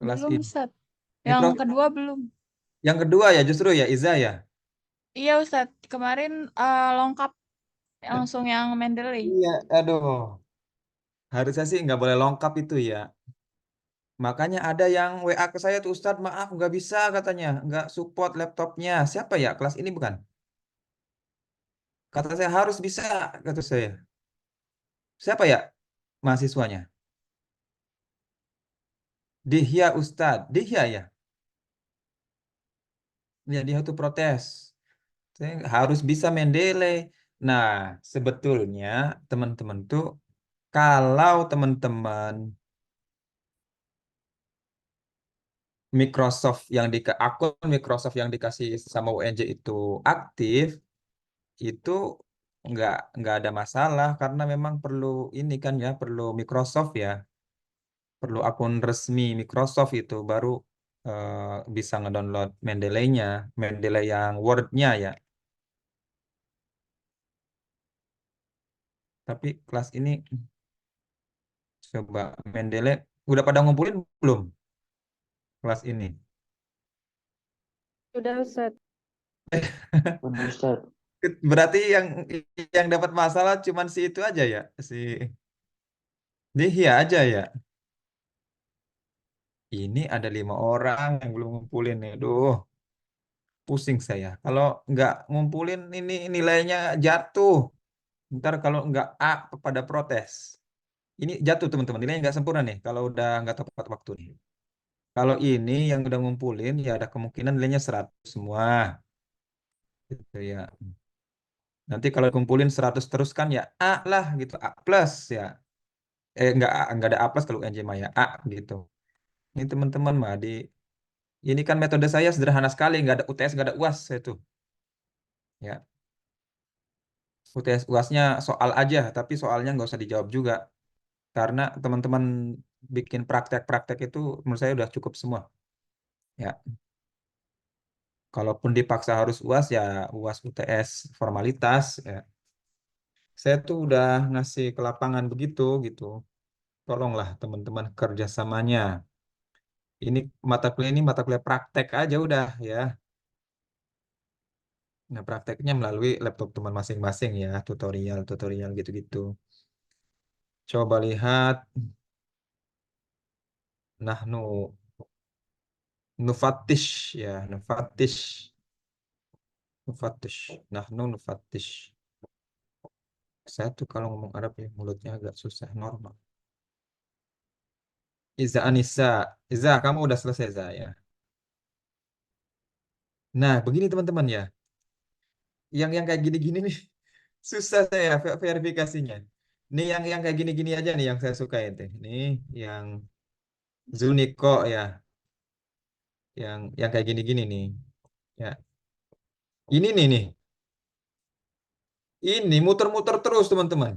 kelas Belum, ini. Ustaz. Yang Mikro kedua belum. yang kedua ya justru ya Iza ya. Iya, Ustaz. Kemarin lengkap langsung yang Mendeley. Iya, aduh. Harusnya sih nggak boleh lengkap itu ya. Makanya ada yang WA ke saya tuh Ustadz, maaf nggak bisa katanya, nggak support laptopnya. Siapa ya? Kelas ini bukan? Kata saya harus bisa, kata saya. Siapa ya mahasiswanya? Dihya Ustadz, Dihya ya. Ya dia tuh protes. Saya harus bisa Mendeley. Nah, sebetulnya teman-teman tuh kalau teman-teman Microsoft yang di akun Microsoft yang dikasih sama UNJ itu aktif, itu nggak ada masalah karena memang perlu ini kan ya, perlu Microsoft ya, perlu akun resmi Microsoft itu baru bisa ngedownload Mendeley-nya, Mendeley yang Word-nya ya. Tapi kelas ini coba Mendeley udah pada ngumpulin belum kelas ini? Sudah, Ustaz. Benar, Ustaz. Berarti yang dapat masalah cuman si itu aja ya, si Dihya aja ya. Ini ada 5 orang yang belum ngumpulin nih. Duh, pusing saya. Kalau nggak ngumpulin ini nilainya jatuh. Ntar kalau nggak A pada protes. Ini jatuh teman-teman. Nilainya nggak sempurna nih. Kalau udah nggak tepat waktu nih. Kalau ini yang udah ngumpulin ya ada kemungkinan nilainya 100 semua. Gitu ya. Nanti kalau kumpulin 100 terus kan ya A lah gitu. A plus ya. Nggak ada A plus kalau NJ Maya. A gitu. Ini teman-teman mah ini kan metode saya sederhana sekali. Nggak ada UTS, nggak ada UAS itu. Ya. UTS UASnya soal aja, tapi soalnya nggak usah dijawab juga. Karena teman-teman bikin praktek-praktek itu menurut saya udah cukup semua. Ya, kalaupun dipaksa harus UAS ya UAS UTS formalitas. Ya. Saya tuh udah ngasih ke lapangan begitu gitu. Tolonglah teman-teman kerjasamanya. Ini mata kuliah praktek aja udah ya. Nah, prakteknya melalui laptop teman masing-masing ya, tutorial gitu-gitu. Coba lihat, nahnu nufatish ya, nufatish. Nufatish. Nahnu nufatish. Saya tuh kalau ngomong Arab ya mulutnya agak susah normal. Iza Anissa. Iza, kamu udah selesai Iza ya. Nah, begini teman-teman ya. Yang kayak gini-gini nih susah saya verifikasinya. Nih yang kayak gini-gini aja nih yang saya suka itu. Nih yang Zuniko ya, yang kayak gini-gini nih. Ya. Ini nih. Ini muter-muter terus teman-teman.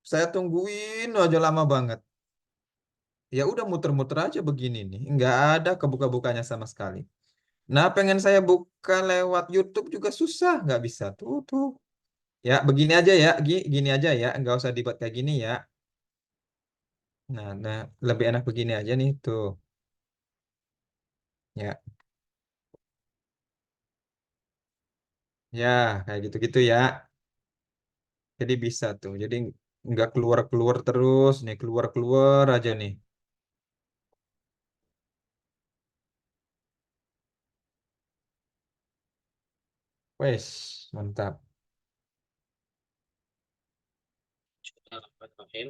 Saya tungguin aja lama banget. Ya udah muter-muter aja begini nih. Nggak ada kebuka-bukanya sama sekali. Nah, pengen saya buka lewat YouTube juga susah. Nggak bisa. Tuh. Ya, begini aja ya. Gini aja ya. Nggak usah dibuat kayak gini ya. Nah, lebih enak begini aja nih. Tuh. Ya, ya kayak gitu-gitu ya. Jadi bisa tuh. Jadi nggak keluar-keluar terus. Nih, keluar-keluar aja nih. Wes, mantap. Bismillahirrahmanirrahim.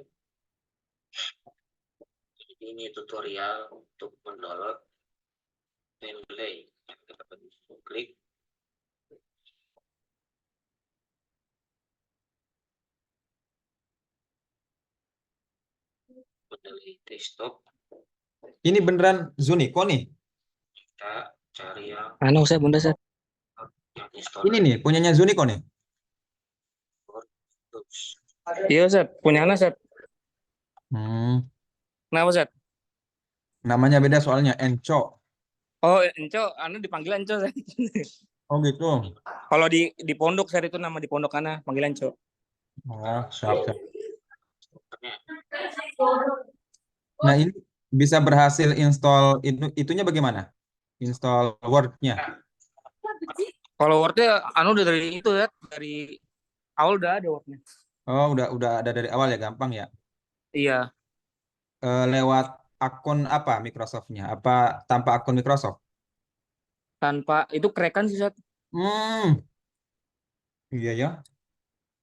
Jadi ini tutorial untuk mendownload Mendeley. Kita klik Mendeley desktop. Ini beneran Zuniko nih. Kita cari yang Saya bunda, Ustaz. install Ini nih, punyanya Zuniko nih. terus. Iya, Ustaz. Punya anak, Ustaz. Hmm, Kenapa, Ustaz? namanya beda soalnya Enco. Oh, Enco, dipanggil Enco, Ustaz. Oh gitu. Kalau di pondok, Ustaz, itu nama di pondok anak panggil Enco. Oh, siap, siap. Strukturnya Nah, ini bisa berhasil install itunya bagaimana? Install Word-nya. Kalau Word-nya anu udah dari itu ya, dari awal udah ada Word-nya. Oh, udah ada dari awal ya, gampang ya. Iya, Lewat akun apa Microsoft-nya? Apa tanpa akun Microsoft? tanpa itu kerekan sih, Sat. Hmm, iya ya.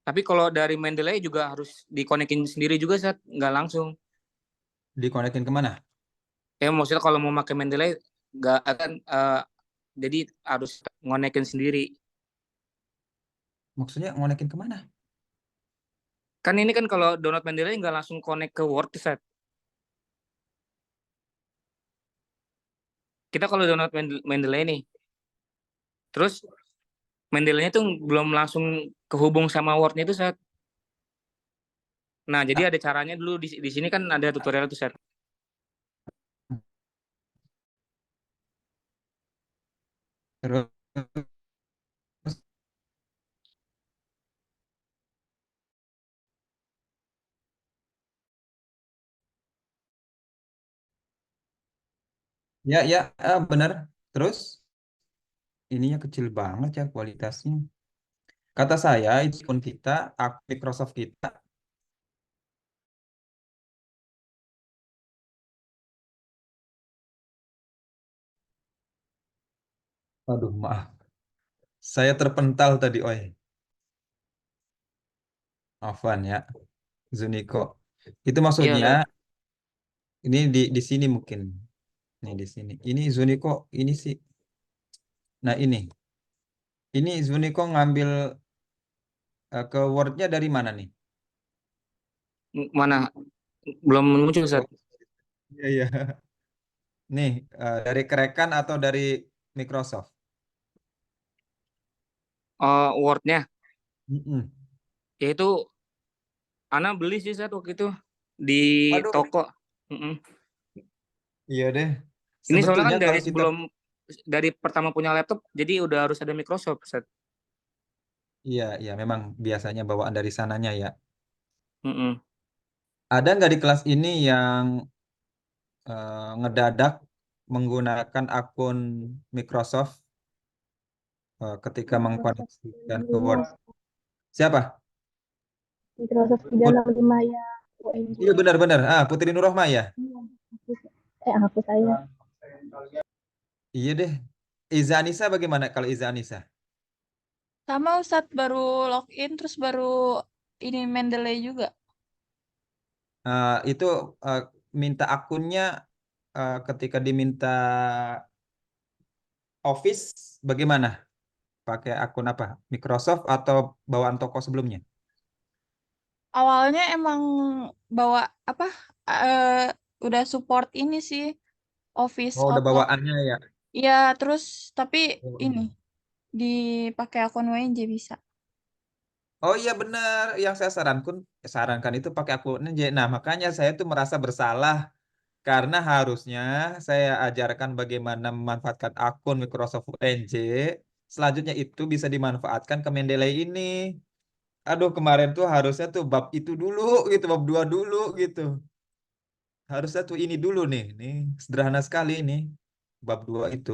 Tapi kalau dari Mendeley juga harus dikonekin sendiri juga, Sat. Nggak langsung. Dikonekin kemana? Maksudnya kalau mau pakai Mendeley nggak akan jadi harus ngonekin sendiri. Maksudnya ngonekin kemana? Kan ini kan kalau download Mendeley nggak langsung connect ke Word, Sat. Kita kalau download Mendeley nih, terus Mendeley-nya tuh belum langsung kehubung sama Word-nya itu, Sat. Nah, jadi ada caranya dulu di sini kan ada tutorial tuh, Sat. Terus ya, benar. Terus ininya kecil banget ya kualitasnya. Kata saya, itu pun kita, Microsoft kita. Aduh, maaf. Saya terpental tadi, oi. Afwan ya, Zuniko. Itu Iya, maksudnya, Sat. ini di sini mungkin. Ini di sini. Ini Zuniko, ini sih. Nah ini. Ini Zuniko ngambil ke Word-nya dari mana nih? Mana? Belum muncul, Sat. Oh, iya, iya. Nih, dari kerekan atau dari Microsoft? Word-nya. Mm-mm. Yaitu Ana beli sih, Sat, waktu itu di Waduh, toko. Mm-mm. iya deh. Ini soalnya Sebetulnya kan dari kalau kita, sebelum dari pertama punya laptop, jadi udah harus ada Microsoft, Sat. iya, iya, memang biasanya bawaan dari sananya ya. Mm-mm. Ada nggak di kelas ini yang ngedadak menggunakan akun Microsoft ketika Microsoft mengkoneksikan ke 365, Word? Siapa? Microsoft Put- 365 ya, ONG. Iya benar-benar. Putri Nurrohma ya. Iya, aku saya. Iya deh. Iza Anissa bagaimana kalau Iza Anissa? Sama Ustadz baru login terus baru ini Mendeley juga. Itu eh, minta akunnya ketika diminta Office bagaimana? Pakai akun apa? Microsoft atau bawaan toko sebelumnya? Awalnya emang bawa apa? eh udah support ini sih Office Oh, udah Outlook. bawaannya ya. Iya, terus tapi Oh, ini iya. dipakai akun WNJ bisa. Oh iya benar, yang saya sarankan itu pakai akun aja. Nah, makanya saya tuh merasa bersalah karena harusnya saya ajarkan bagaimana memanfaatkan akun Microsoft UNJ. Selanjutnya itu bisa dimanfaatkan ke Mendeley ini. Aduh, kemarin tuh harusnya tuh bab itu dulu gitu, bab 2 dulu gitu. Harusnya tuh ini dulu nih. Nih, sederhana sekali ini. Bab 2 itu.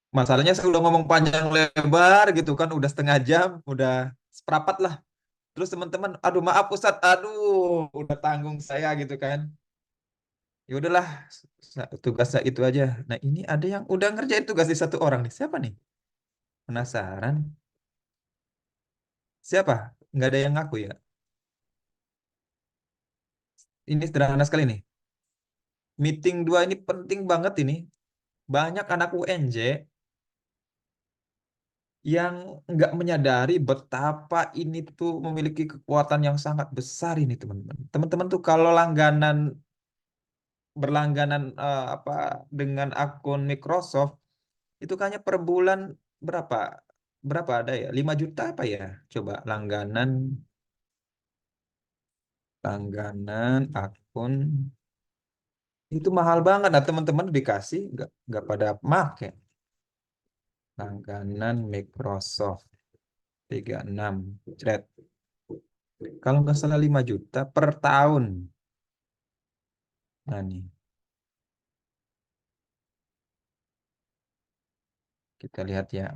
Masalahnya saya udah ngomong panjang lebar gitu kan, udah setengah jam, udah seperempat lah. Terus teman-teman, aduh maaf Ustadz, aduh udah tanggung saya gitu kan. Ya udahlah, tugasnya itu aja. Nah ini ada yang udah ngerjain tugas di satu orang nih. Siapa nih? Penasaran? Siapa? Nggak ada yang ngaku ya. Ini sederhana sekali nih. Meeting 2 ini penting banget ini. Banyak anak UNJ yang nggak menyadari betapa ini tuh memiliki kekuatan yang sangat besar ini teman-teman. Teman-teman tuh kalau berlangganan apa dengan akun Microsoft itu kayaknya per bulan berapa? Berapa ada ya? 5 juta apa ya? Coba langganan akun itu mahal banget. Nah, teman-teman dikasih nggak pada make langganan Microsoft 36 Thread. Kalau nggak salah 5 juta per tahun. Nah, nih. Kita lihat ya.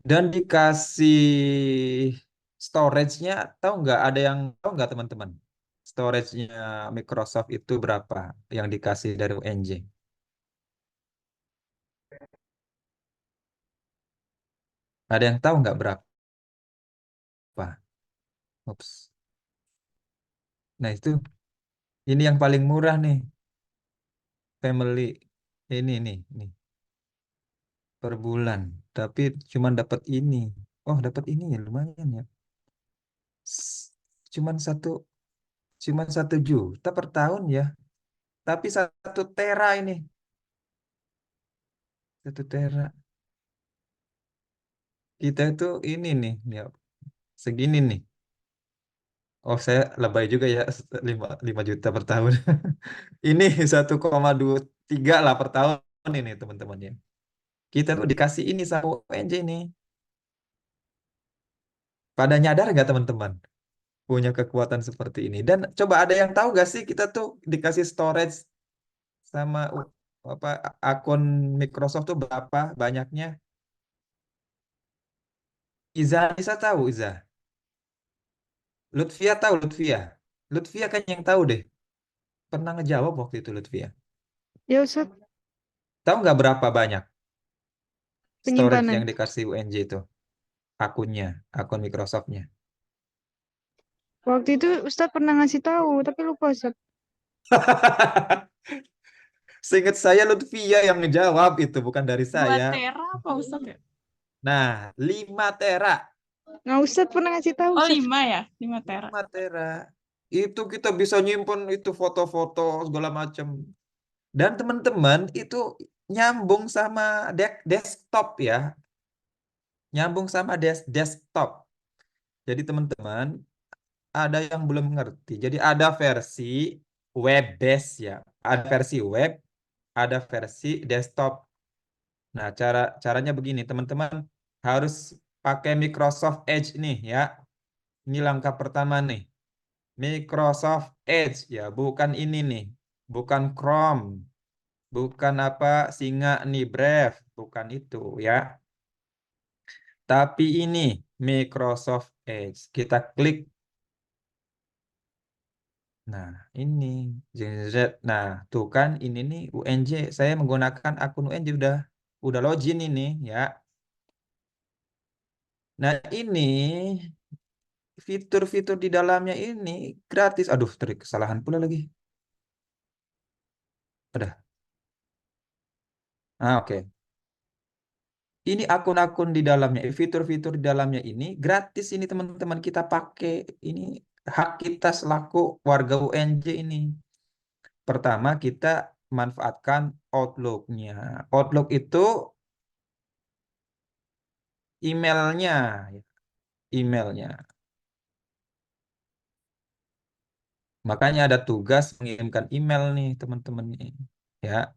Dan dikasih storage-nya, tahu nggak? Ada yang tahu nggak teman-teman? Storage-nya Microsoft itu berapa yang dikasih dari UNJ? Ada yang tahu nggak berapa? Ups. Nah itu, ini yang paling murah nih, family. Ini per bulan. Tapi cuma dapat ini. Oh, dapat ini ya lumayan ya. S- Cuman satu, cuman 1 juta per tahun ya. Tapi 1 tera ini, 1 tera. Kita itu ini nih, ya segini nih. Oh, saya lebay juga ya, 5 juta per tahun. Ini 1,23 lah per tahun ini teman-teman ya. Kita tuh dikasih ini sama UNJ nih. Pada nyadar nggak teman-teman punya kekuatan seperti ini? Dan coba ada yang tahu nggak sih kita tuh dikasih storage sama apa akun Microsoft tuh berapa banyaknya? Iza tahu Iza. Lutfia tahu Lutfia. Lutfia kan yang tahu deh. Pernah ngejawab waktu itu Lutfia. Ya Ustadz, Tahu nggak berapa banyak storage penyimpanan. yang dikasih UNJ itu? Akunnya, akun Microsoftnya. Waktu itu Ustadz pernah ngasih tahu, tapi lupa Ustadz. Seingat saya Lutfia yang ngejawab itu, bukan dari 2 saya. tera apa Ustaz ya? Nah, 5 tera. Nah Ustadz pernah ngasih tahu Oh, Ustadz. 5 ya? 5 tera. 5 tera. Itu kita bisa nyimpen itu foto-foto segala macam. Dan teman-teman itu nyambung sama desktop ya. Nyambung sama desktop. Jadi teman-teman ada yang belum ngerti. Jadi ada versi web base ya. Ada versi web, ada versi desktop. Nah, caranya begini, teman-teman harus pakai Microsoft Edge nih ya. Ini langkah pertama nih. Microsoft Edge ya, bukan ini nih. Bukan Chrome, bukan apa Singa nih Brave, bukan itu ya. Tapi ini Microsoft Edge. Kita klik. Nah, ini JZ. Nah, tuh kan ini nih UNJ. Saya menggunakan akun UNJ udah login ini ya. Nah, ini fitur-fitur di dalamnya ini gratis. Aduh, trik kesalahan pula lagi. Udah. Ah, oke. Ini akun-akun di dalamnya, fitur-fitur di dalamnya ini gratis ini teman-teman kita pakai. Ini hak kita selaku warga UNJ ini. Pertama, kita manfaatkan Outlook-nya. Outlook itu emailnya, emailnya. Makanya ada tugas mengirimkan email nih teman-teman nih. Ya,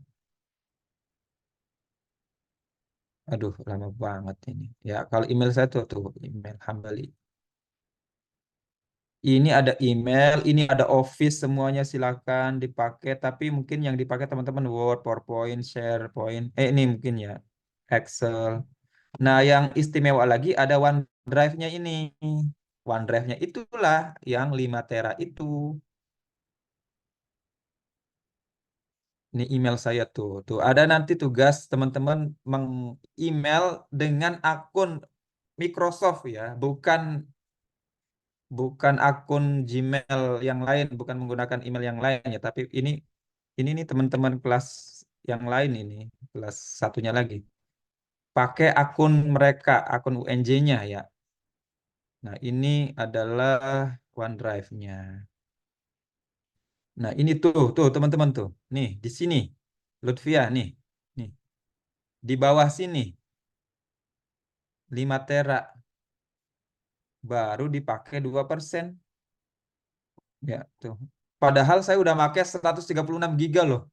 aduh lama banget ini. Ya, kalau email saya tuh email Hambali. Ini ada email, ini ada Office semuanya silakan dipakai. Tapi mungkin yang dipakai teman-teman Word, PowerPoint, SharePoint. Ini mungkin ya Excel. Nah, yang istimewa lagi ada OneDrive-nya ini. OneDrive-nya itulah yang 5 tera itu. Ini email saya tuh. Tuh ada nanti tugas teman-teman meng-email dengan akun Microsoft ya, bukan akun Gmail yang lain, bukan menggunakan email yang lain ya, tapi ini nih teman-teman kelas yang lain ini, kelas satunya lagi. Pakai akun mereka, akun UNJ-nya ya. Nah, ini adalah OneDrive-nya. Nah, ini tuh teman-teman tuh. Nih, di sini. Lutfia nih. Nih, di bawah sini 5 tera baru dipakai 2%. Ya, tuh. Padahal saya udah pakai 136 giga loh.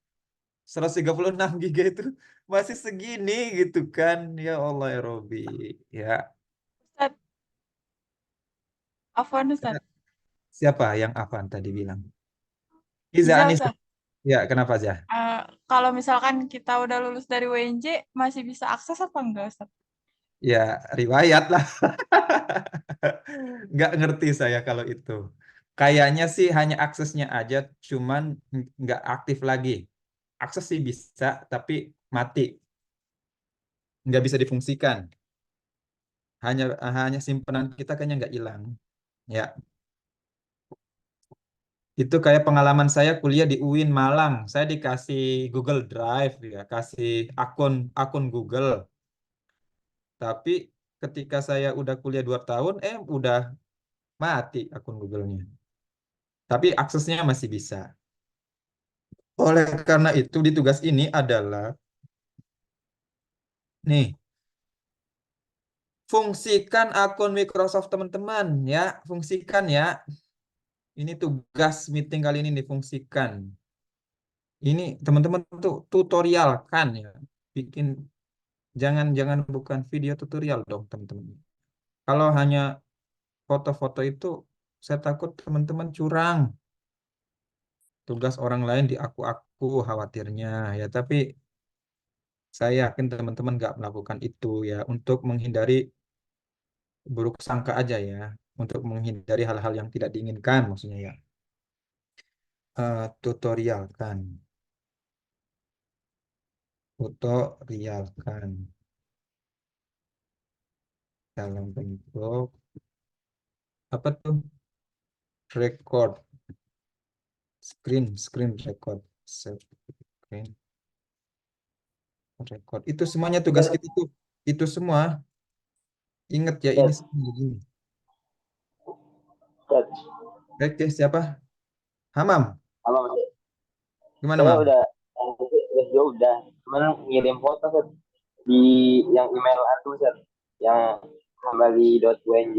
136 giga itu masih segini gitu kan. Ya Allah ya Robi. Ya, Ustaz, Afwan Ustaz. siapa yang Afan tadi bilang? Iza Iza Anissa. Ustaz. Ya, kenapa aja? Kalau misalkan kita udah lulus dari WNJ, masih bisa akses apa enggak, Ustaz? Ya, riwayat lah. Nggak ngerti saya kalau itu. Kayaknya sih hanya aksesnya aja, cuman nggak aktif lagi. Akses sih bisa, tapi mati. Nggak bisa difungsikan. Hanya hanya simpanan kita kayaknya nggak hilang. Ya, itu kayak pengalaman saya kuliah di UIN Malang. Saya dikasih Google Drive, ya, kasih akun akun Google. Tapi ketika saya udah kuliah 2 tahun, udah mati akun Google-nya. Tapi aksesnya masih bisa. Oleh karena itu, di tugas ini adalah, nih, fungsikan akun Microsoft teman-teman, ya. Fungsikan, ya. Ini tugas meeting kali ini difungsikan. Ini teman-teman tuh tutorial kan, ya. Bikin, jangan jangan bukan video tutorial dong, teman-teman. Kalau hanya foto-foto itu, saya takut teman-teman curang. Tugas orang lain di aku khawatirnya, ya. Tapi saya yakin teman-teman nggak melakukan itu, ya, untuk menghindari buruk sangka aja, ya, untuk menghindari hal-hal yang tidak diinginkan, maksudnya, ya. Tutorial kan, tutorial kan dalam bentuk apa tuh, record, screen record, screen record, itu semuanya tugas kita tuh, itu semua. Ingat ya, ini semua gini. Oke, siapa? Hamam, Sama gimana, saya Mam? udah cuman ngirim foto Seth, di yang email aku Seth, yang hambali.unj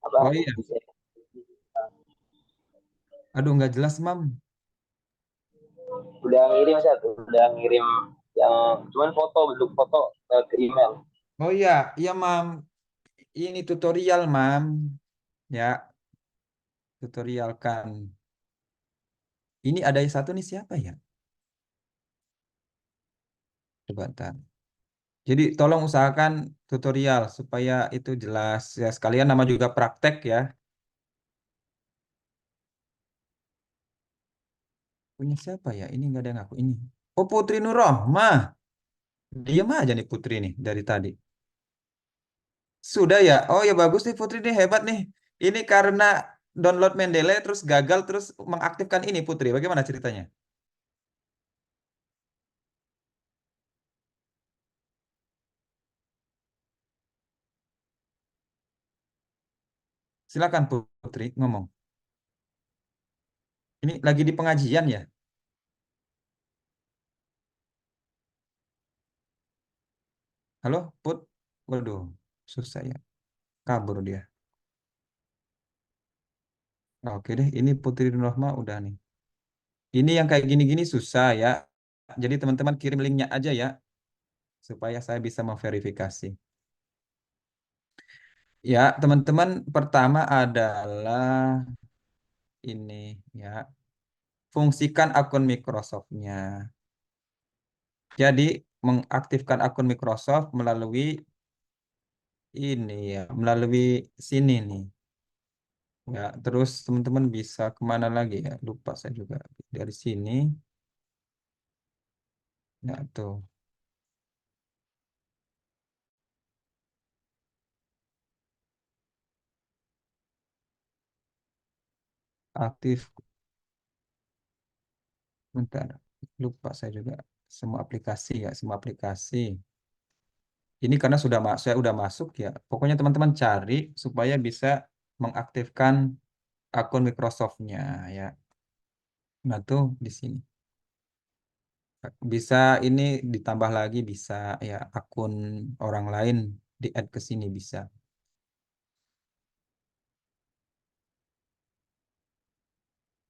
apa Oh iya, aduh, nggak jelas, Mam. udah ngirim Seth, udah ngirim yang cuman foto, bentuk foto ke email. Oh iya, iya, Mam. Ini tutorial, Mam. Ya, tutorial kan. Ini ada satu nih, siapa ya? Coba ntar. Jadi tolong usahakan tutorial supaya itu jelas, ya, sekalian nama juga praktek, ya. Punya siapa ya? Ini nggak ada yang aku ini. Oh, Putri Nurrohmah. Diam aja nih Putri nih dari tadi. Sudah ya? Oh ya, bagus nih Putri nih, hebat nih. Ini karena download Mendeley terus gagal terus mengaktifkan ini Putri. Bagaimana ceritanya? Silakan Putri ngomong. Ini lagi di pengajian ya? Halo, Put. Waduh, susah ya. Kabur dia. Nah, oke deh, ini Putri Nurrohmah udah nih. Ini yang kayak gini-gini susah, ya. Jadi teman-teman kirim linknya aja, ya, supaya saya bisa memverifikasi. Ya, teman-teman, pertama adalah ini, ya. Fungsikan akun Microsoft-nya. Jadi, mengaktifkan akun Microsoft melalui ini, ya, melalui sini nih. Ya, terus teman-teman bisa kemana lagi ya? Lupa saya juga. Dari sini, ya, tuh. Aktif, bentar. Lupa saya juga. Semua aplikasi, ya, semua aplikasi. Ini karena saya udah masuk, ya. Pokoknya teman-teman cari supaya bisa mengaktifkan akun Microsoft-nya, ya. Nah, tuh di sini. Bisa ini ditambah lagi, bisa, ya, akun orang lain di-add ke sini bisa.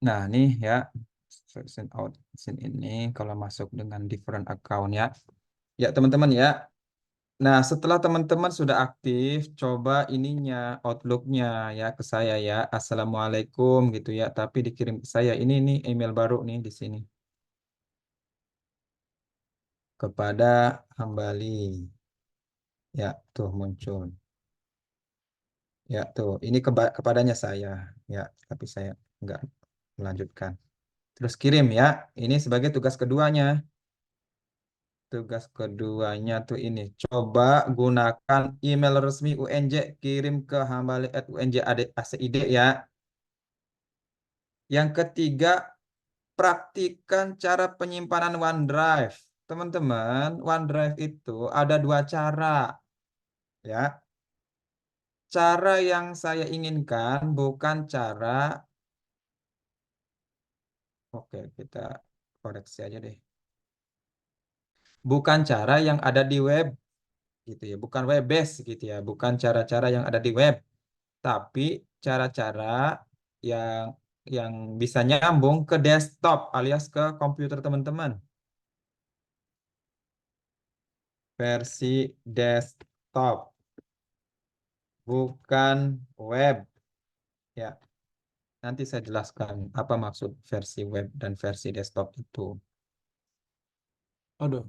Nah, nih, ya, send out send ini kalau masuk dengan different account, ya. Ya, teman-teman, ya. Nah, setelah teman-teman sudah aktif, coba ininya, Outlook-nya ya ke saya ya. Assalamualaikum gitu ya. Tapi dikirim ke saya. Ini nih email baru nih di sini. Kepada Hambali. Ya, tuh muncul. Ya, tuh. Ini kepadanya saya. Ya, tapi saya nggak melanjutkan. Terus kirim ya. Ini sebagai tugas keduanya. Tugas keduanya tuh ini. Coba gunakan email resmi UNJ. Kirim ke hambali@unjacid ya. Yang ketiga, praktikan cara penyimpanan OneDrive. Teman-teman, OneDrive itu ada dua cara ya. Cara yang saya inginkan bukan cara, oke kita koreksi aja deh. Bukan cara yang ada di web gitu ya, bukan web based gitu ya, bukan cara-cara yang ada di web, tapi cara-cara yang yang bisa nyambung ke desktop alias ke komputer teman-teman. Versi desktop, bukan web ya. Nanti saya jelaskan apa maksud versi web dan versi desktop itu. Aduh.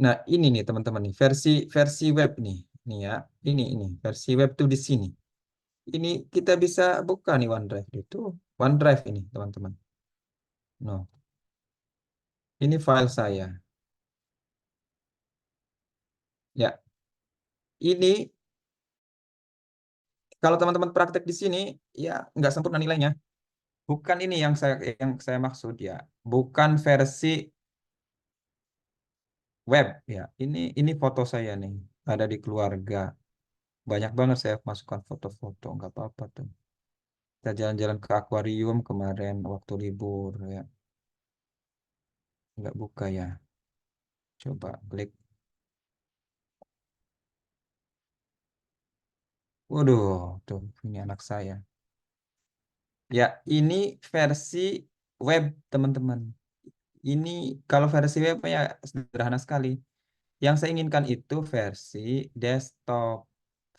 Nah, ini nih teman-teman nih, versi versi web nih. Nih ya. Ini versi web tuh di sini. Ini kita bisa buka nih OneDrive itu. OneDrive ini, teman-teman. No. Ini file saya. Ya. Ini kalau teman-teman praktek di sini ya nggak sempurna nilainya. Bukan ini yang saya maksud ya. Bukan versi web ya. Ini foto saya nih. Ada di keluarga. Banyak banget saya masukkan foto-foto. Nggak apa-apa tuh. Kita jalan-jalan ke akuarium kemarin waktu libur ya. Nggak buka ya. Coba klik. Waduh, tuh ini anak saya. Ya, ini versi web, teman-teman. Ini kalau versi web ya sederhana sekali. Yang saya inginkan itu versi desktop.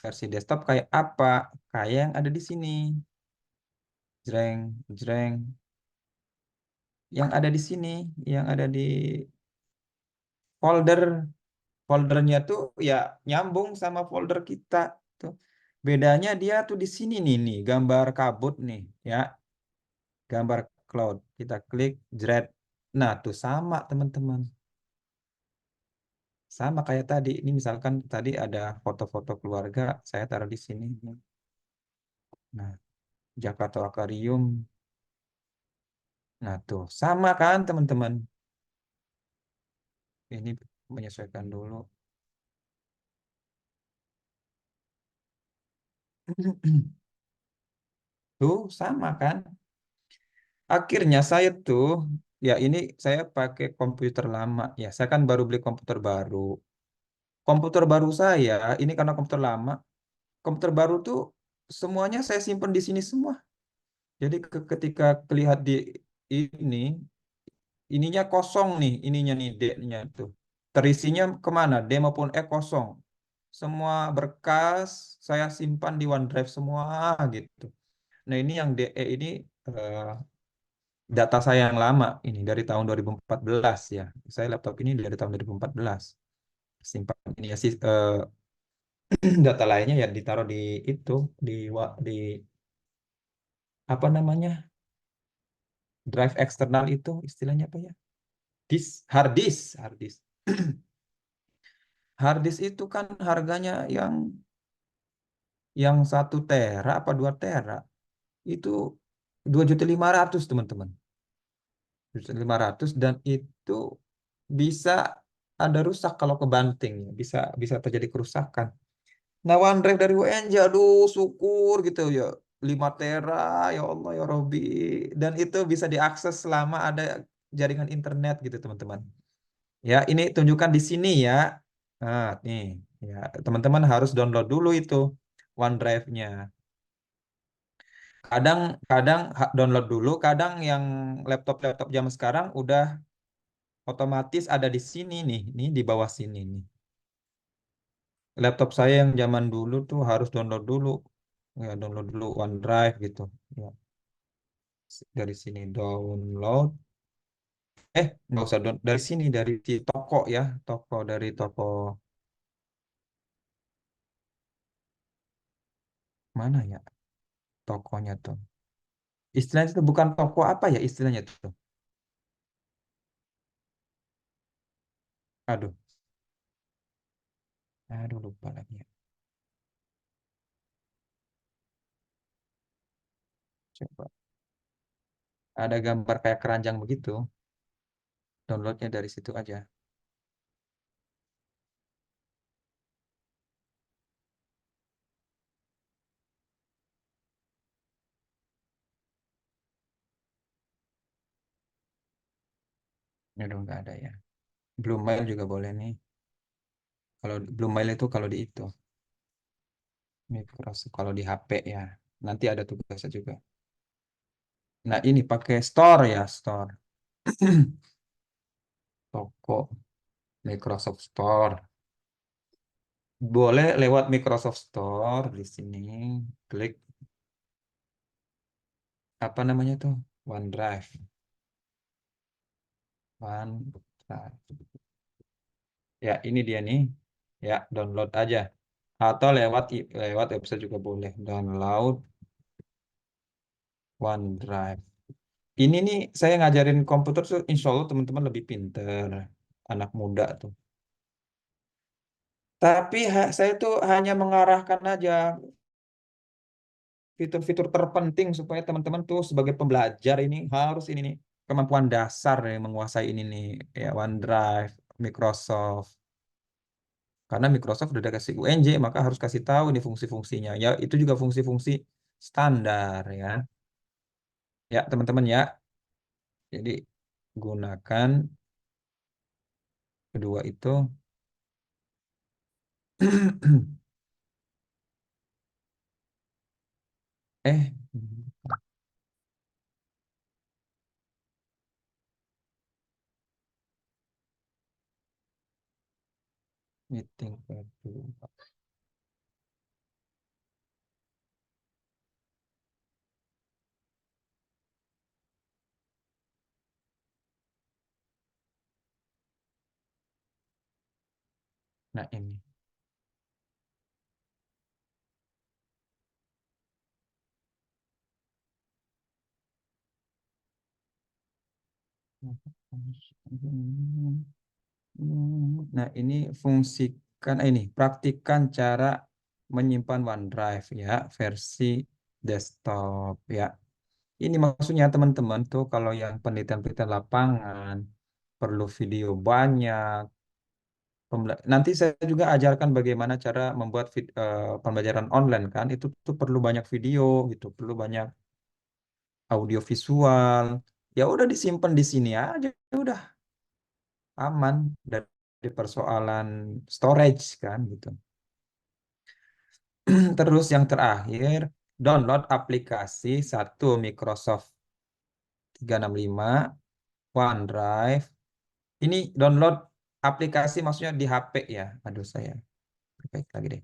Versi desktop kayak apa? Kayak yang ada di sini. Jreng, jreng. Yang ada di sini, yang ada di folder. Foldernya tuh ya nyambung sama folder kita tuh. Bedanya dia tuh di sini nih, gambar kabut nih ya, gambar cloud. Kita klik jret. Nah, tuh sama teman-teman. Sama kayak tadi. Ini misalkan tadi ada foto-foto keluarga, saya taruh di sini. Nah, Jakarta Aquarium. Nah, tuh sama kan teman-teman. Ini menyesuaikan dulu. Tuh sama kan. Akhirnya saya tuh, ya ini saya pakai komputer lama. Ya, saya kan baru beli komputer baru. Komputer baru saya, ini karena komputer lama, komputer baru tuh semuanya saya simpan di sini semua. Jadi ketika kelihat di ini, ininya kosong nih, ininya nih D-nya tuh. Terisinya kemana? D maupun E kosong. Semua berkas saya simpan di OneDrive semua gitu. Nah ini yang DE ini eh, data saya yang lama ini dari tahun 2014 ya. Saya laptop ini dari tahun 2014. Simpan ini ya sih data lainnya ya ditaruh di itu di apa namanya? Drive eksternal itu istilahnya apa ya? Hard disk, hard disk. Hard disk itu kan harganya yang 1 tera apa 2 tera itu 2.500.000 teman-teman. 2.500.000 dan itu bisa ada rusak kalau kebanting ya. Bisa bisa terjadi kerusakan. Nah, OneDrive dari UNJ, aduh syukur gitu ya. 5 tera, ya Allah ya Robbi. Dan itu bisa diakses selama ada jaringan internet gitu teman-teman. Ya, ini tunjukkan di sini ya. Nah, nih, ya teman-teman harus download dulu itu OneDrive-nya. Kadang kadang download dulu, kadang yang laptop-laptop zaman sekarang udah otomatis ada di sini nih di bawah sini nih. Laptop saya yang zaman dulu tuh harus download dulu, ya download dulu OneDrive gitu. Ya, dari sini download. Nggak usah dari sini dari toko ya, dari toko mana ya tokonya tuh. Istilahnya itu bukan toko apa ya istilahnya tuh. Aduh, aduh lupa lagi ya. Coba. Ada gambar kayak keranjang begitu. Downloadnya dari situ aja. Aduh, nggak ada ya. Blue Mail juga boleh nih. Kalau Blue Mail itu kalau di itu. Microsoft kalau di HP ya. Nanti ada tugasnya juga. Nah, ini pakai Store ya, Store. Toko Microsoft Store. Boleh lewat Microsoft Store di sini. Klik apa namanya tuh? OneDrive. OneDrive. Ya, ini dia nih. Ya, download aja. Atau lewat website juga boleh. Download OneDrive. Ini nih saya ngajarin komputer tuh insya Allah teman-teman lebih pinter. Anak muda tuh. Tapi saya tuh hanya mengarahkan aja fitur-fitur terpenting supaya teman-teman tuh sebagai pembelajar ini harus ini nih kemampuan dasar yang menguasai ini nih ya OneDrive, Microsoft. Karena Microsoft udah kasih UNJ maka harus kasih tahu nih fungsi-fungsinya. Ya itu juga fungsi-fungsi standar ya. Ya teman-teman ya. Jadi gunakan kedua itu. eh meeting kedua. Nah ini. Nah, ini fungsikan ini praktikkan cara menyimpan OneDrive ya versi desktop ya. Ini maksudnya teman-teman tuh kalau yang penelitian-penelitian lapangan perlu video banyak. Nanti saya juga ajarkan bagaimana cara membuat pembelajaran online kan. Itu tuh perlu banyak video gitu, perlu banyak audio visual. Ya udah disimpan di sini aja, udah aman dari persoalan storage kan gitu. Terus yang terakhir, download aplikasi satu Microsoft 365 OneDrive. Ini download aplikasi maksudnya di HP ya. Aduh saya baik lagi deh.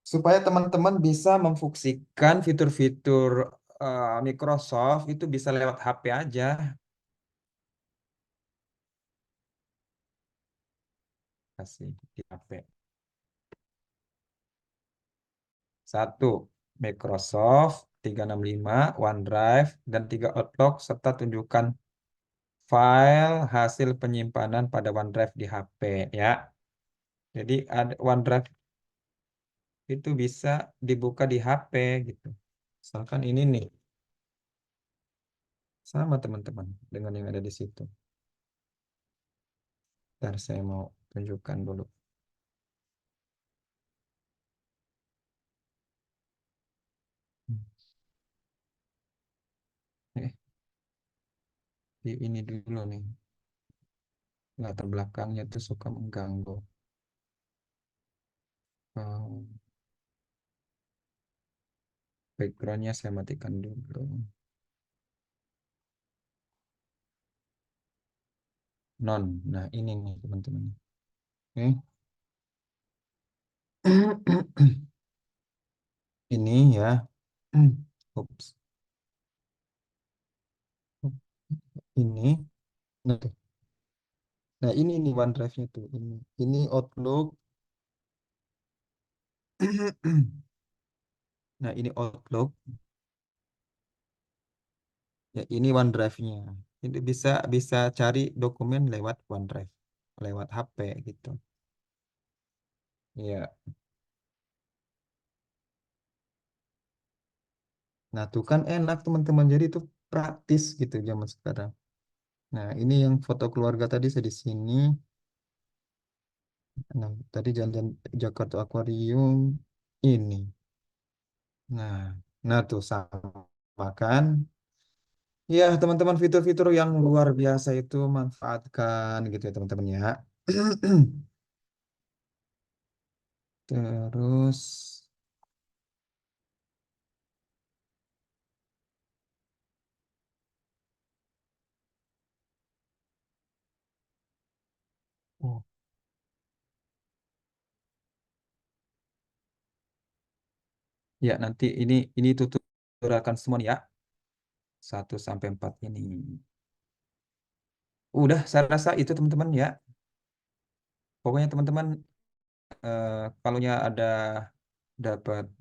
Supaya teman-teman bisa memfungsikan fitur-fitur Microsoft itu bisa lewat HP aja. Kasih di HP. Satu, Microsoft 365, OneDrive, dan tiga Outlook, serta tunjukkan file hasil penyimpanan pada OneDrive di HP ya. Jadi ada OneDrive itu bisa dibuka di HP gitu. Misalkan ini nih, sama teman-teman dengan yang ada di situ. Ntar saya mau tunjukkan dulu. Eh, ini dulu nih. Latar belakangnya tuh suka mengganggu. Oh, Backgroundnya saya matikan dulu. Non. Nah, ini nih teman-teman. Oke. Ini ya. Ups. Ini. Nah, tuh. Nah, ini nih OneDrive-nya tuh. Ini Outlook. Nah, ini Outlook. Ya, ini OneDrive-nya. Ini bisa bisa cari dokumen lewat OneDrive, lewat HP gitu. Ya. Nah, tuh kan enak teman-teman. Jadi itu praktis gitu zaman sekarang. Nah, ini yang foto keluarga tadi saya di sini. Nah, tadi jalan-jalan Jakarta Aquarium ini. Nah, nah tuh sama kan? Ya, teman-teman fitur-fitur yang luar biasa itu manfaatkan gitu ya teman-teman ya. Terus, oh, ya nanti ini tuturkan semua nih ya. 1 sampai 4 ini. Udah, saya rasa itu teman-teman ya. Pokoknya teman-teman kalaunya ada dapat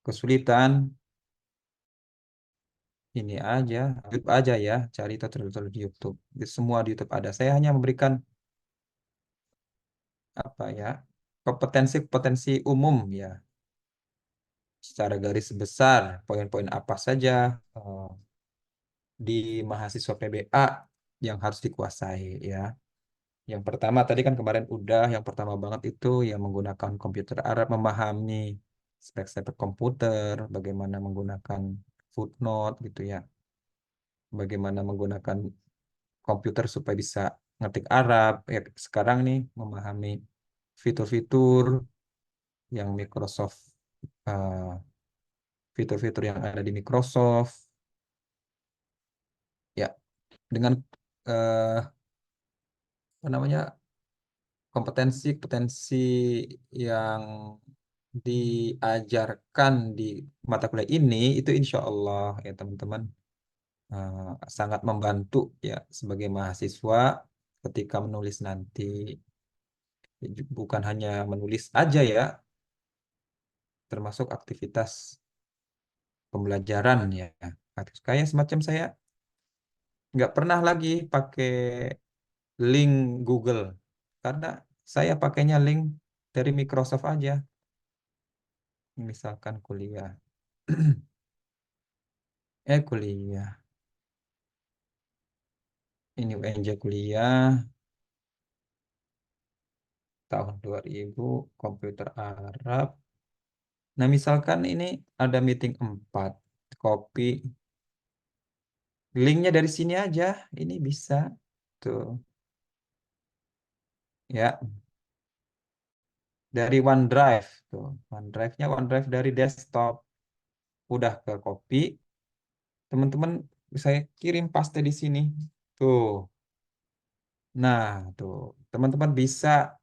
kesulitan ini aja, YouTube aja ya, cari tutorial di YouTube. Di semua di YouTube ada. Saya hanya memberikan apa ya, kompetensi-kompetensi umum ya, secara garis besar, poin-poin apa saja di mahasiswa PBA yang harus dikuasai ya. Yang pertama tadi kan kemarin udah, yang pertama banget itu yang menggunakan komputer Arab, memahami spek-spek komputer, bagaimana menggunakan footnote gitu ya, bagaimana menggunakan komputer supaya bisa ngetik Arab. Ya, sekarang nih memahami fitur-fitur yang Microsoft, eh, fitur-fitur yang ada di Microsoft. Ya, dengan apa namanya kompetensi-kompetensi yang diajarkan di mata kuliah ini itu insya Allah ya teman-teman eh, sangat membantu ya sebagai mahasiswa ketika menulis nanti. Bukan hanya menulis aja ya, termasuk aktivitas pembelajaran ya. Kayak semacam saya nggak pernah lagi pakai link Google karena saya pakainya link dari Microsoft aja. Misalkan kuliah, kuliah. Ini UNJ kuliah tahun 2000 komputer Arab. Nah, misalkan ini ada meeting 4 copy linknya dari sini aja, ini bisa tuh ya dari OneDrive tuh. OneDrive-nya OneDrive dari desktop udah ke copy, teman-teman saya kirim paste di sini. Tuh. Nah, tuh. Teman-teman bisa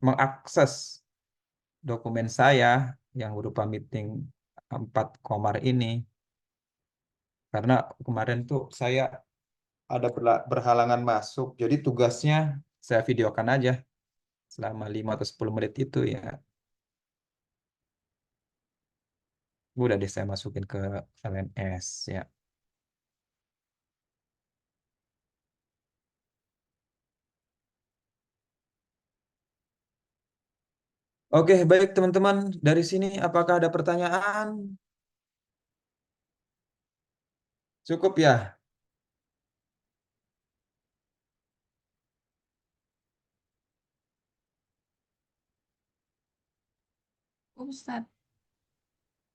mengakses dokumen saya yang berupa meeting 4 Komar ini. Karena kemarin tuh saya ada berhalangan masuk. Jadi tugasnya saya videokan aja selama 5 atau 10 menit itu ya. Udah deh saya masukin ke LMS ya. Oke, baik teman-teman. Dari sini apakah ada pertanyaan? Cukup ya? Ustadz.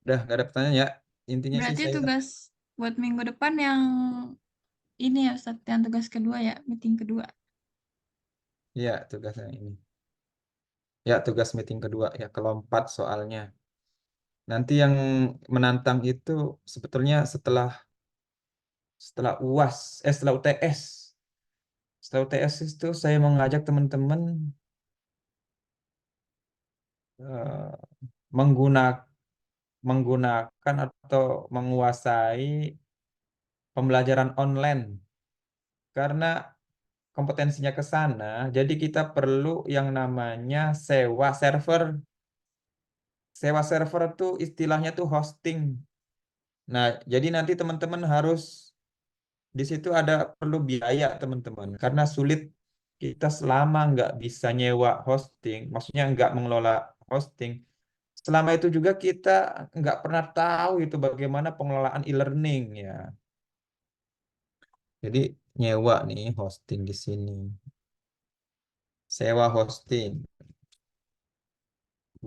Udah nggak ada pertanyaan ya? Intinya sih Berarti saya, tugas buat minggu depan yang ini ya Ustadz, yang tugas kedua ya, meeting kedua. ya tugasnya ini. Ya tugas meeting kedua ya, kelompat soalnya. Nanti yang menantang itu sebetulnya setelah UAS, setelah UTS. Setelah UTS itu saya mengajak teman-teman eh, menggunakan atau menguasai pembelajaran online karena kompetensinya ke sana. Jadi kita perlu yang namanya sewa server. Sewa server tuh istilahnya tuh hosting. Nah, jadi nanti teman-teman harus di situ ada perlu biaya teman-teman karena sulit kita selama nggak bisa nyewa hosting, maksudnya nggak mengelola hosting. Selama itu juga kita nggak pernah tahu itu bagaimana pengelolaan e-learning ya. Jadi nyewa nih hosting di sini, sewa hosting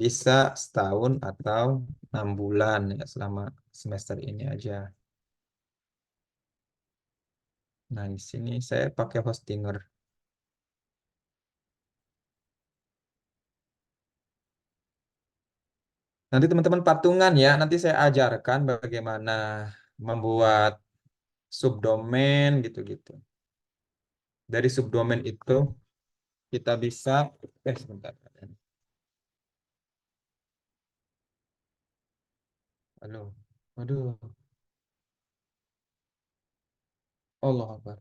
bisa setahun atau 6 bulan ya selama semester ini aja. Nah di sini saya pakai Hostinger. Nanti teman-teman patungan ya, nanti saya ajarkan bagaimana membuat subdomain gitu-gitu. Dari subdomain itu kita bisa, sebentar. Halo, aduh, Allah Akbar.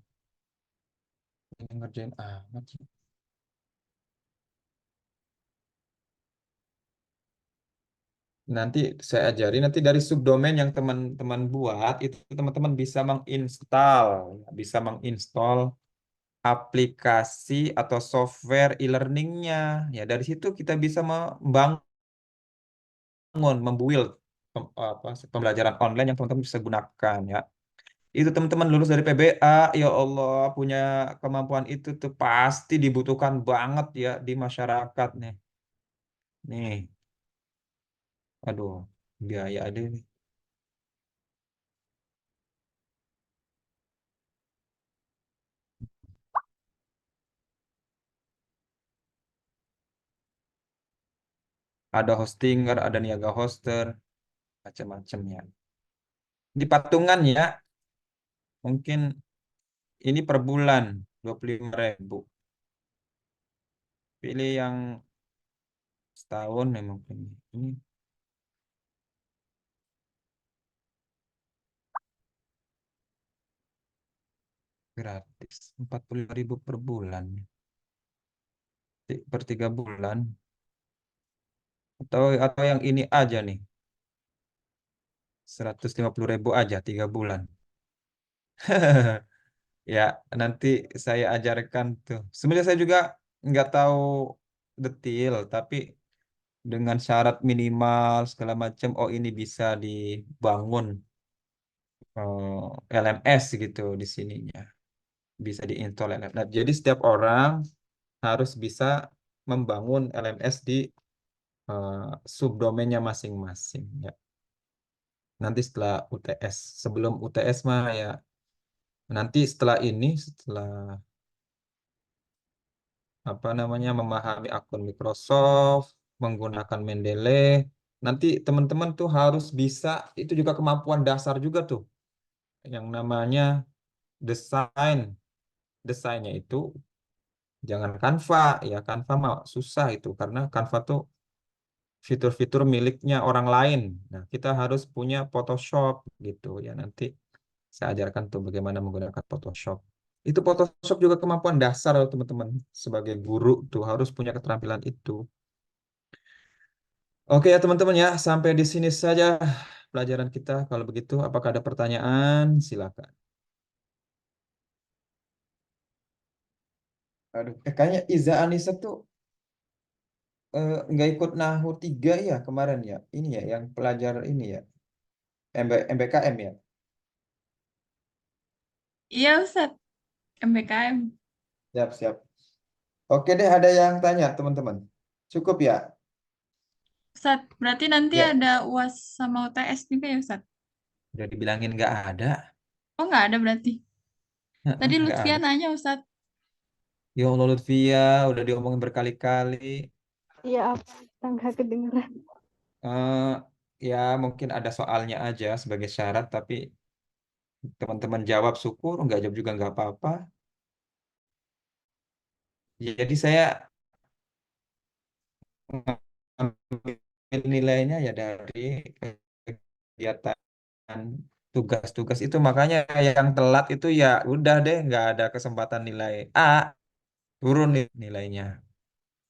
Ini ngerjain amat sih. Nanti saya ajari, nanti dari subdomain yang teman-teman buat, itu teman-teman bisa menginstal aplikasi atau software e-learningnya. Ya, dari situ kita bisa membuild pembelajaran online yang teman-teman bisa gunakan ya. Itu teman-teman lulus dari PBA, ya Allah, punya kemampuan itu tuh pasti dibutuhkan banget ya di masyarakat nih. Nih, aduh, biaya ada nih. Ada hostinger, ada niaga hoster, macam-macamnya. Di patungan ya, mungkin ini per bulan 25.000. Pilih yang setahun ya mungkin. Ini gratis, 45.000 per bulan. Per 3 bulan. Atau yang ini aja nih, 150.000 aja 3 bulan. Ya, nanti saya ajarkan tuh. Sebenarnya saya juga nggak tahu detail, tapi dengan syarat minimal segala macam, oh ini bisa dibangun LMS gitu di sininya. Bisa diinstal LMS. Nah, jadi setiap orang harus bisa membangun LMS di subdomainnya masing-masing ya. Nanti setelah UTS, sebelum UTS mah ya, nanti setelah apa namanya memahami akun Microsoft, menggunakan Mendeley, nanti teman-teman tuh harus bisa, itu juga kemampuan dasar juga tuh, yang namanya desain. Desainnya itu jangan Canva, ya Canva mah susah itu, karena Canva tuh fitur-fitur miliknya orang lain. Nah, kita harus punya Photoshop gitu ya. Nanti saya ajarkan tuh bagaimana menggunakan Photoshop. Itu Photoshop juga kemampuan dasar loh, teman-teman. Sebagai guru tuh harus punya keterampilan itu. Oke ya teman-teman ya, sampai di sini saja pelajaran kita. Kalau begitu, apakah ada pertanyaan? Silakan. Aduh, kayaknya Iza Anissa tuh nggak ikut Nahu 3 ya kemarin ya. Ini ya, yang pelajar ini ya, MBKM ya. Iya, Ustadz. MBKM. Siap, siap. Oke deh, ada yang tanya teman-teman. Cukup ya? Ustadz, berarti nanti Ya, ada UAS sama UTS juga ya, Ustadz? udah dibilangin nggak ada. Oh, nggak ada berarti. Tadi Nggak Lutfia ada. nanya, Ustadz. Ya Allah Lutfia, udah diomongin berkali-kali. Iya apa? Tangga kedengeran. Eh, ya mungkin ada soalnya aja sebagai syarat, tapi teman-teman jawab syukur, nggak jawab juga nggak apa-apa. Jadi saya ngambil nilainya ya dari kegiatan tugas-tugas itu. Makanya yang telat itu ya udah deh, nggak ada kesempatan nilai A, turun nilainya.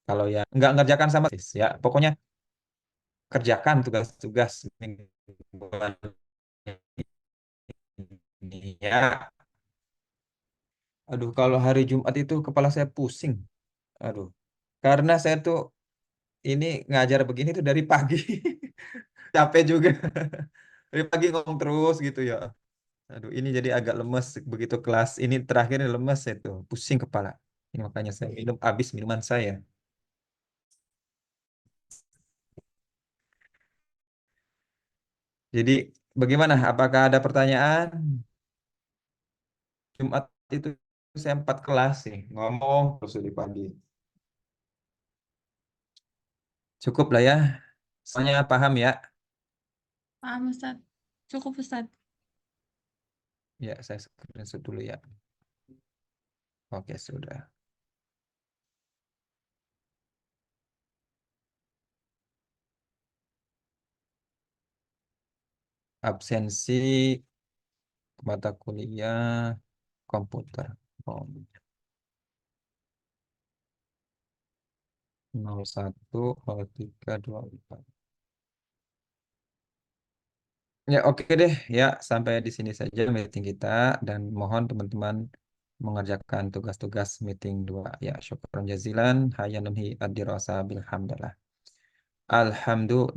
Kalau ya nggak ngerjakan sama ya pokoknya kerjakan tugas-tugas mingguan ini ya. Aduh, kalau hari Jumat itu kepala saya pusing. Aduh, karena saya tuh ini ngajar begini tuh dari pagi. Capek juga. Dari pagi ngomong terus gitu ya. Aduh, ini jadi agak lemes begitu kelas ini terakhir ini lemes itu, pusing kepala. Ini makanya saya minum habis minuman saya. Jadi bagaimana? Apakah ada pertanyaan? Jumat itu saya 4 kelas sih, ngomong terus di pagi. Cukup lah ya. Soalnya paham ya. Paham Ustadz. Cukup Ustadz. Ya, saya screenshot dulu ya. Oke, sudah. Absensi mata kuliah komputer. Oh, 010324. Ya, oke deh. Ya, sampai di sini saja meeting kita dan mohon teman-teman mengerjakan tugas-tugas meeting 2. Ya, syukran jazilan. Hayanunhi ad-dirasa bilhamdalah. Alhamdulillah.